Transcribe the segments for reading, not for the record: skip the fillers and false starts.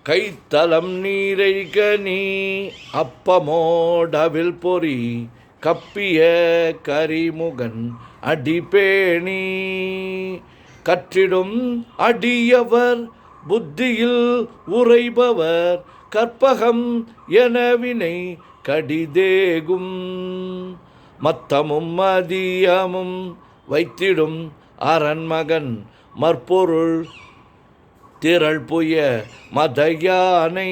கைத்தலம் நீரை கனி அப்பமோடவில் பொறி கப்பிய கரிமுகன் அடிபேணி கற்றிடும் அடியவர் புத்தியில் உரைபவர் கற்பகம் எனவினை கடிதேகும் மத்தமும் மதியமும் வைத்திடும் அரண்மகன் மற்பொருள் திரள் புய மதயானை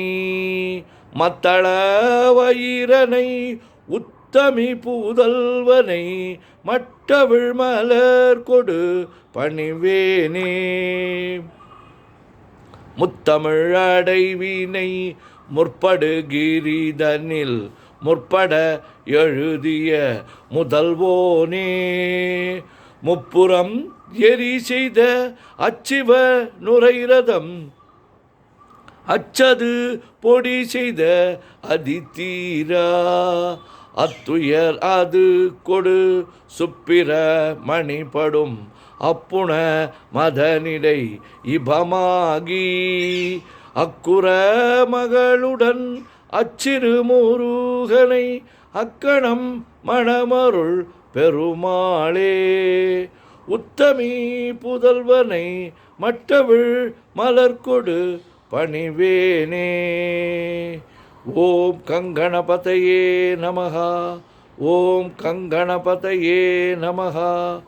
மத்தள வயிரனை உத்தமி பூதல்வனை மட்டவிழ் மலர் கொடு பணிவேனே முத்தமிழ் அடைவினை முற்படுகிரிதனில் முற்பட எழுதிய முதல்வோனே முப்புறம் எரி செய்த அச்சிவ நுரைரதம் அச்சது பொடி செய்த அதித்தீரா அத்துயர் அது கொடு சுப்பிர மணிப்படும் அப்புண மதனிடை இபமாகி அக்குற மகளுடன் அச்சிறு முருகனை அக்கணம் மணமருள் பெருமாளே உத்தமி புதல்வனை மட்டவிழ் மலர்கொடு பணிவேனே. ஓம் கங்கணபதையே நமஹா. ஓம் கங்கணபதையே நமஹா.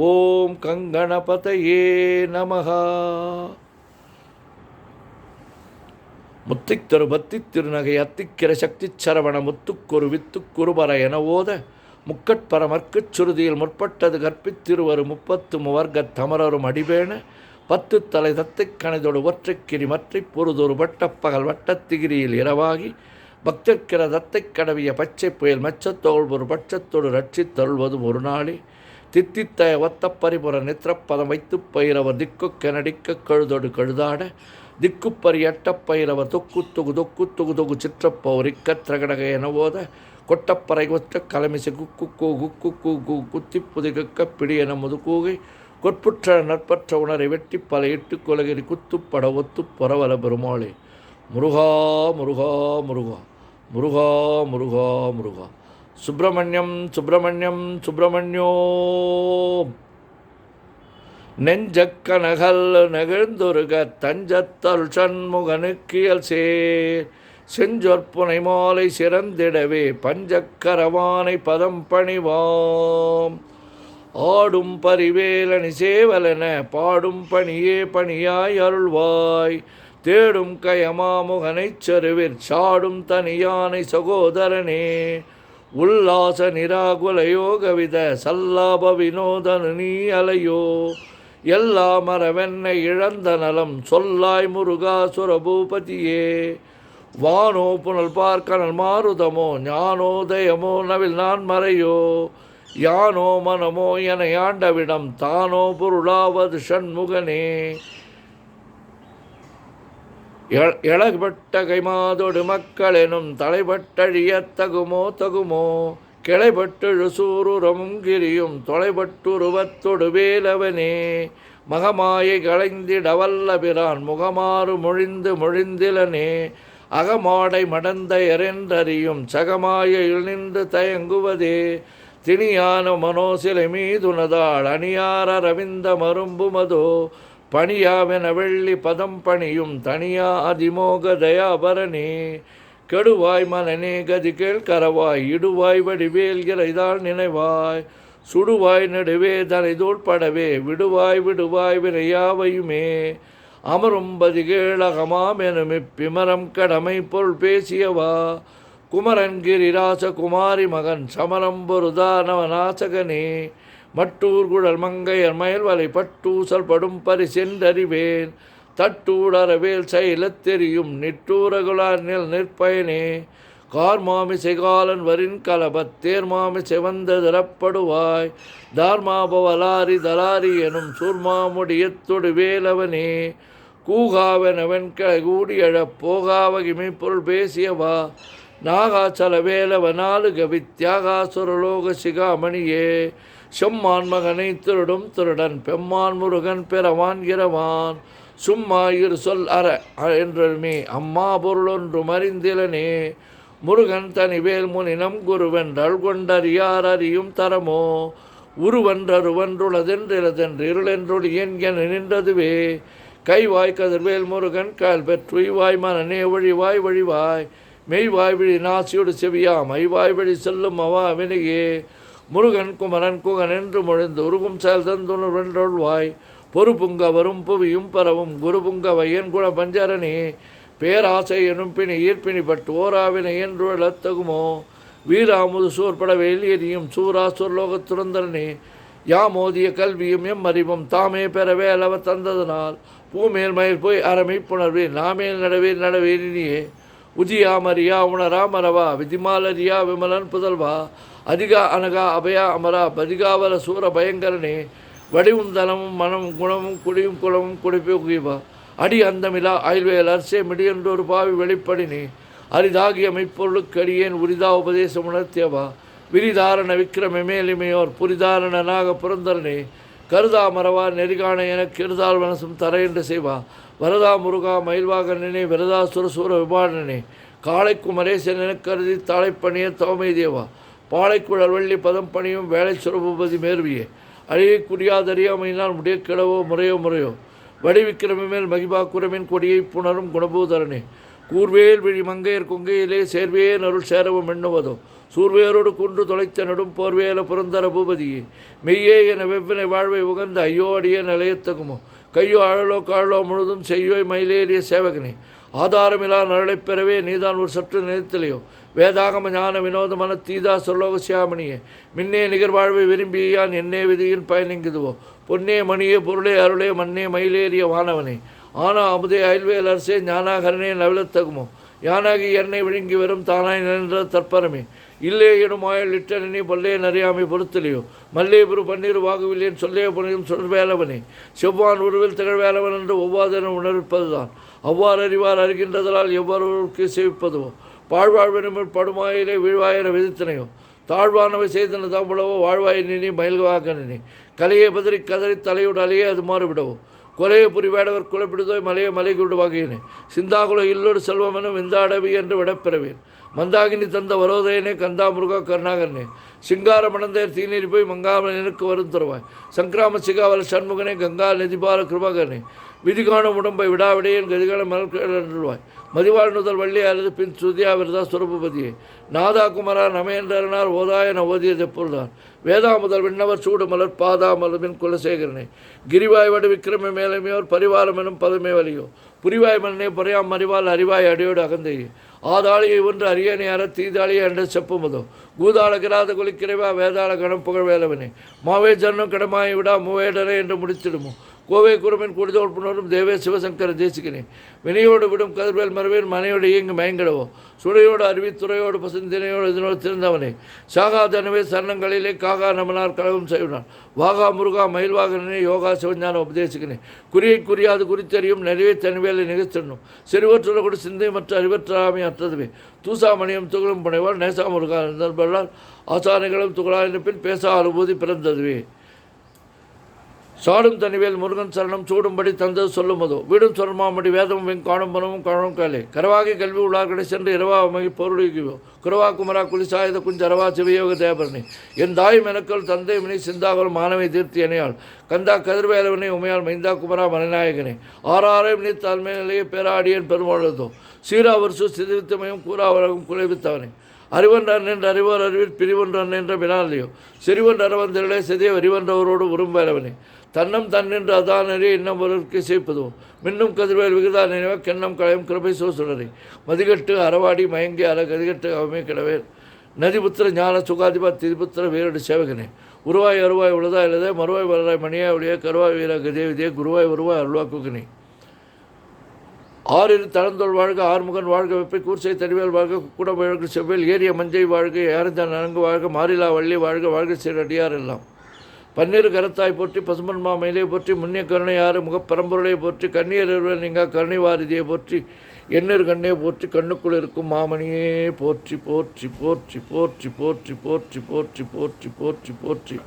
ஓம் கங்கணபதையே நமஹா. முத்தித்தரு பத்தி திருநகை அத்திக்கிற சக்தி சரவண முத்துக்குரு வித்துக்குருபர என ஓத முக்கட்பரமர்க்குச் சுருதியில் முற்பட்டது கற்பித்திருவரு 33 தமரரும் அடிபேண 10 தலை தத்தைக் கணைதொடு ஒற்றைக்கிரி மற்றை பொருதொரு வட்டப்பகல் வட்டத்திகிரியில் இரவாகி பக்தர்க்கிற தத்தைக் கடவிய பச்சை புயல் மச்சத்தோள் ஒரு பட்சத்தோடு ரட்சித்தருள்வது ஒரு நாளே தித்தித்தய ஒத்த பரிபுற நித்திரப்பதம் வைத்து பயிரவர் திக்கு கெனடிக்க கழுதொடு கழுதாட திக்குப்பறி அட்டப்பயிரவர் தொக்கு தொகு தொக்கு தொகு தொகு சிற்றப்பௌரிக்க திரகடக என ஓத கொட்டப்பறை கொற்ற கலமிசை குக்கு குக்கு கு குத்தி புதிகக்க பிடி என முதுகூகை கொட்புற்ற நற்பற்ற உணரை வெட்டி பல இட்டு கொலகிரி குத்துப்பட ஒத்து பரவல பெருமாளே. முருகா முருகா முருகா முருகா முருகா முருகா. சுப்பிரமணியம் சுப்பிரமணியம் சுப்பிரமணியோ. நெஞ்சக்கனகல் நெகிழ்ந்தொருக தஞ்சத்தருள் சண்முகனுக்கியல் சேர் செஞ்சொற்புனை மாலை சிறந்திடவே பஞ்சக்கரவானை பதம் பணிவாம் ஆடும் பரிவேலனி சேவலென பாடும் பணியே பணியாய் அருள்வாய் தேடும் கயமாமுகனைச் செருவிற் சாடும் தனியானை சகோதரனே உல்லாச நிராகுல யோகவித சல்லாப வினோதனு நீ அலையோ எல்லா மரவென்னை இழந்த நலம் சொல்லாய் முருகா சுரபூபதியே வானோ புனல் பார்க்கனல் மாருதமோ ஞானோதயமோ நவில் நான் மறையோ யானோ மனமோ என ஆண்டவிடம் தானோ பொருளாவது ஷண்முகனே எழப்பட்ட கைமாதொடு மக்களெனும் தலைப்பட்டழிய தகுமோ தகுமோ கிளைப்பட்டெழு சூருரமும் கிரியும் தொலைப்பட்டுருவத்தொடு வேலவனே மகமாயை களைந்திட வல்லபிரான் முகமாறு மொழிந்து மொழிந்திலனே அகமாடை மடந்தையரென்றறியும் சகமாயில் நின்று தயங்குவதே திணியான மனோசிலை மீதுனதாள் அணியார ரவிந்த மரும்புமதோ பணியாவென வெள்ளி பதம் பணியும் தனியா அதிமோக தயாபரணே கெடுவாய் மனநே கதி கேள்கரவாய் இடுவாய் வடிவேல்கிற இதால் நினைவாய் சுடுவாய் நடுவே தனை தோள்படவே விடுவாய் விடுவாய் வினையாவையுமே அமரும் பதிகேளகமாம் எனும் இப்பிமரம் கடமை பொருள் பேசியவா குமரன்கிரி ராசகுமாரி மகன் சமரம் பொருதானவநாசகனே மட்டூர் குழல் மங்கையர் மயல்வலை பட்டூசல் படும் பரிசென்றறிவேன் தட்டூடரவேல் செயலத் தெரியும் நிட்டூரகுலார் நெல் நிற்பயனே கார்மாமிசை காலன் வரின் கலபத் தேர்மாமிசை வந்த தரப்படுவாய் தார்மாபவலாரி தலாரி எனும் சூர்மாமுடியத்தொடு வேலவனே கூகாவெனவன் கிளை கூடியழப் போகாவகிமை பொருள் பேசியவா நாகாச்சல வேலவ நாலுக வித்யாகாசுரலோக சிகாமணியே செம்மான் மகனை திருடும் திருடன் பெம்மான் முருகன் பெறவான் இரவான் சும்மா இரு சொல் அற என்றுமே அம்மா பொருளொன்று மறிந்திலனே முருகன் தனிவேல் முனினம் குருவென்றல் கொண்டறியார் அறியும் தரமோ உருவன்றருவன்றுளதென்றிலதென்று இருளென்றொழி என்கென நின்றதுவே கைவாய் கதிர்வேல் முருகன் கால் பெற்றுய்வாய் மனநே வழிவாய் வழிவாய் மெய்வாய் விழி நாசியோடு செவியா மைவாய் வழி செல்லும் அவா வினையே முருகன் குமரன் குகன் என்று மொழிந்து உருகும் செயல் தந்துணர்வென்றொழ்வாய் பொறுப்புங்க வரும் புவியும் பரவும் குருபுங்க வையன் குண பஞ்சரணி பேராசை எனும் பிணி ஈர்ப்பினி பட்டு ஓராவினை என்று எழத்தகுமோ வீராமுது சூர்பட வெளியேறியும் சூரா சொர்லோக துறந்தரனே யாமோதிய கல்வியும் எம் அறிவும் தாமே பெறவே அளவ தந்ததனால் பூமேல் மயில் போய் அறமை புணர்வேன் நாமேல் நடவேனியே உதியாமரியா உணராமரவா விதிமாலரியா விமலன் புதல்வா அதிகா அனகா அபயா அமரா பதிகாவல சூர பயங்கரனே வடிவும் தனமும் மனமும் குணமும் குடியும் குளமும் குடிப்புகிவா அடி அந்தமிலா ஆய்வேல் அரசே மிடியென்றொரு பாவி வெளிப்படினே அரிதாகிய மெய்ப்பொருளுக்கு அடியேன் உரிதா உபதேசம் உணர்த்தியவா விரிதாரண விக்கிரமெமேலிமையோர் புரிதாரணனாக புரந்தரனே கருதா மரவா நெறிகாண எனக்கு இருதால் மனசும் தர என்று செய்வா வரதா முருகா மயில்வாகனே விரதா சுரசூர விபாடனே காளை குமரேசன் என கருதி தாளைப்பணிய தவமை தேவா பாளைக்குழல் வள்ளி பதம் பணியும் வேலை சுரபூபதி மேர்வியே அழியை குறியாதறியாமையினால் முடிய கிடவோ முறையோ வடிவிக்கிரமி மேல் மகிபா குரமின் கொடியை புணரும் குணபூதரனே கூர்வேல் விழி மங்கையர் கொங்கையிலே சேர்வே நருள் சேரவும் எண்ணுவதோ சூர்வேரோடு குன்று தொலைத்த நடும் போர்வேல புரந்தர பூபதியே மெய்யே என வெவ்வினை வாழ்வை உகந்த ஐயோ அடியே நிலையத்தகுமோ கையோ அழலோ காழலோ முழுதும் செய்யோய் மயிலேறிய சேவகனே ஆதாரமிலா நரளைப் பெறவே நீதான் ஒரு சற்று நினைத்தலையோ வேதாகம ஞான வினோத மன தீதா சொல்லோக சியாமணியே மின்னே நிகர்வாழ்வை விரும்பியான் என்னே விதியின் பயனிங்குதுவோ பொன்னே மணியே பொருளே அருளே மண்ணே மயிலேறிய வானவனே ஆனா அமுதே அயல்வேல் அரசே ஞானாகரனே நவிழத்தகுமோ யானாகி எண்ணெய் விழுங்கி வரும் தானாய் நின்ற தற்பரமே இல்லே எனும் ஆயல் இட்டனே பொல்லே நறியாமை பொறுத்தலையோ மல்லேபுரு பன்னீர் வாகுவில்லேன் சொல்லே புனையும் சொல்வேலவனே செவ்வான் உருவில் திகழ்வேலவன் என்று ஒவ்வாதென உணர்ப்பதுதான் அவ்வாறு அறிவார் அறிகின்றதால் எவ்வாறு சேவிப்பதோ பாழ்வாழ்வினமில் படுமாயிலே வீழ்வாயின விதித்தனையோ தாழ்வானவை செய்தன தாம்பளவோ வாழ்வாய் நினி மயில்வாக்கனே கலையை பதறி கதறி தலையோடு அலையே அது மாறுவிடவோ கொலையை புரிவேடவர் குலப்பிடுதோ மலையை மலைகுடு வகையினே சிந்தாகுல இல்லோடு செல்வமெனும் விந்தாடவி என்று விடப்பெறவேன் மந்தாகினி தந்த வரோதயனே கந்தா முருகா கருணாகரனே சிங்கார மணந்தேர் தீநீர் போய் மங்காமலனுக்கு வரும் தருவாய் சங்கிராம சிகாவல சண்முகனே கங்கா நதிபால கிருபாகரனே விதிகாணும் உடம்பை விடாவிடையன் கதிகான மலர்வாய் மதிவாழ் நுதல் வள்ளி அல்லது பின் சுதியா விரதா சுரபதியே நாதா குமரா நமையன்றனால் ஓதாய நவோதியது எப்பொழுதான் வேதா முதல் விண்ணவர் சூடு மலர் பாதா மலர்பின் குலசேகரனே கிரிவாய் வடு விக்கிரம மேலமையோர் பரிவாரம் எனும் பதமே வலியோ புரிவாய் மண்ணே பொறையாம் மறிவால் அறிவாய் அடியோடு அகந்தையே ஆதாளியை ஒன்று அரியணை அற தீதாளியை என்று செப்புமதோ கூதாள கிராத குலிக்கிறைவா வேதாள கணம் புகழ் வேலவனே மாவே ஜன்னம் கடமாய் விடா மூவேடனே என்று முடித்திடுமோ கோவை குருமின் குடிதோல் புணரும் தேவே சிவசங்கர தேசிகனே வினையோடு விடும் கதிர்வேல் மரவேன் மனையோடு இயங்கு மயங்கிடவோ சுடையோடு அறிவித்துறையோடு பசுந்தினையோடு இதனோடு திறந்தவனே சாகா தனவே சரணங்களிலே காகா நமனார் கழகம் செய்வனான் வாகா முருகா மயில்வாகனே யோகா சிவஞான உபதேசிக்கனே குறியை குறியாது குறித்தறியும் நிறைவே தனிவேலை நிகழ்த்தணும் செறிவற்றுள்ள கூட சிந்தை மற்ற அறிவற்றாமை அற்றதுவே தூசா மணியம் துகளும் புனைவால் நேசா முருகா நண்பர்களால் ஆசானைகளும் துகளாயின பின் பேசா அனுபூதி பிறந்ததுவே சாடும் தனிவேல் முருகன் சரணம் சூடும்படி தந்தது சொல்லுமதோ வீடும் சொர்மாமடி வேதமும் வெங் காணும் பணமும் காணும் காலே கரவாகி கல்வி உள்ளார்களை சென்று இரவா அமகி பொருளுக்குவோ குரவா குமரா குளிசாயுத குஞ்சரவா சிவயோக தேவரணி என் தாய் மெனக்கள் தந்தை மினி சிந்தாகல் மானவை தீர்த்தி எனையாள் கந்தா கதிர்வேலவனை உமையால் மைந்தா குமரா மலைநாயகனே ஆறாரையும் நீ தலைமை நிலையை பேராடியன் பெருமாளதோ சீரா வருஷு சிதிவித்தமையும் கூறாவரகும் குலைவித்தவனே அறிவன்றான் என்று அறிவோர் அறிவில் பிரிவொன்றான் என்ற வினாலையோ செறிவொன்று அறவந்திரளே செதிய அறிவன்றவரோடு உரும்பேலவனே தன்னம் தன்னின்று அதான் அறிய இன்னம் ஒருவருக்கு சேர்ப்பதோ மின்னும் கதிர்வேல் விகிதா நினைவ கென்னம் களையும் கிருபை சோசுடரை மதிகட்டு அறவாடி மயங்கி அற கதிகட்டு அவமே கிடவேல் நதிபுத்திர ஞான சுகாதிபா திதிபுத்திர வீரடு சேவகனே உருவாய் அருவாய் உழுதா எழுதே மறுவாய் வளராய் மணியா உடைய கருவாய் வீர கதே விதே குருவாய் உருவாய் அருள்வா குகினி ஆறிரு தளந்தோள் வாழ்க ஆறுமுகன் வாழ்க வெப்பை கூர்சை தடிவேல் வாழ்க குக்குட வாழ்க செவ்வேல் ஏரிய மஞ்சை வாழ்க யாரந்தான் நனங்கு வாழ்க மாறிலா வள்ளி வாழ்க வாழ்க சீரடியார் எல்லாம் பன்னீர் கரத்தாய் போற்றி பசுமன் மாமையிலே போற்றி முன்னிய கருணையாறு முகப்பரம்பொருளை போற்றி கண்ணீர் நீங்கா கருணை வாரிதியை போற்றி எண்ணீர் கண்ணே போற்றி கண்ணுக்குள் இருக்கும் மாமணியே போற்றி போற்றி போற்றி போற்றி போற்றி போற்றி போற்றி போற்றி போற்றி போற்றி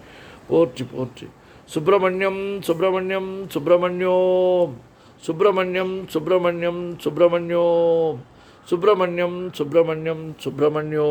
போற்றி போற்றி சுப்பிரமணியம் சுப்பிரமணியம் சுப்பிரமணியோம் சுப்பிரமணியம் சுப்பிரமணியம் சுப்பிரமணியோ சுப்பிரமணியம் சுப்பிரமணியம் சுப்பிரமணியோ.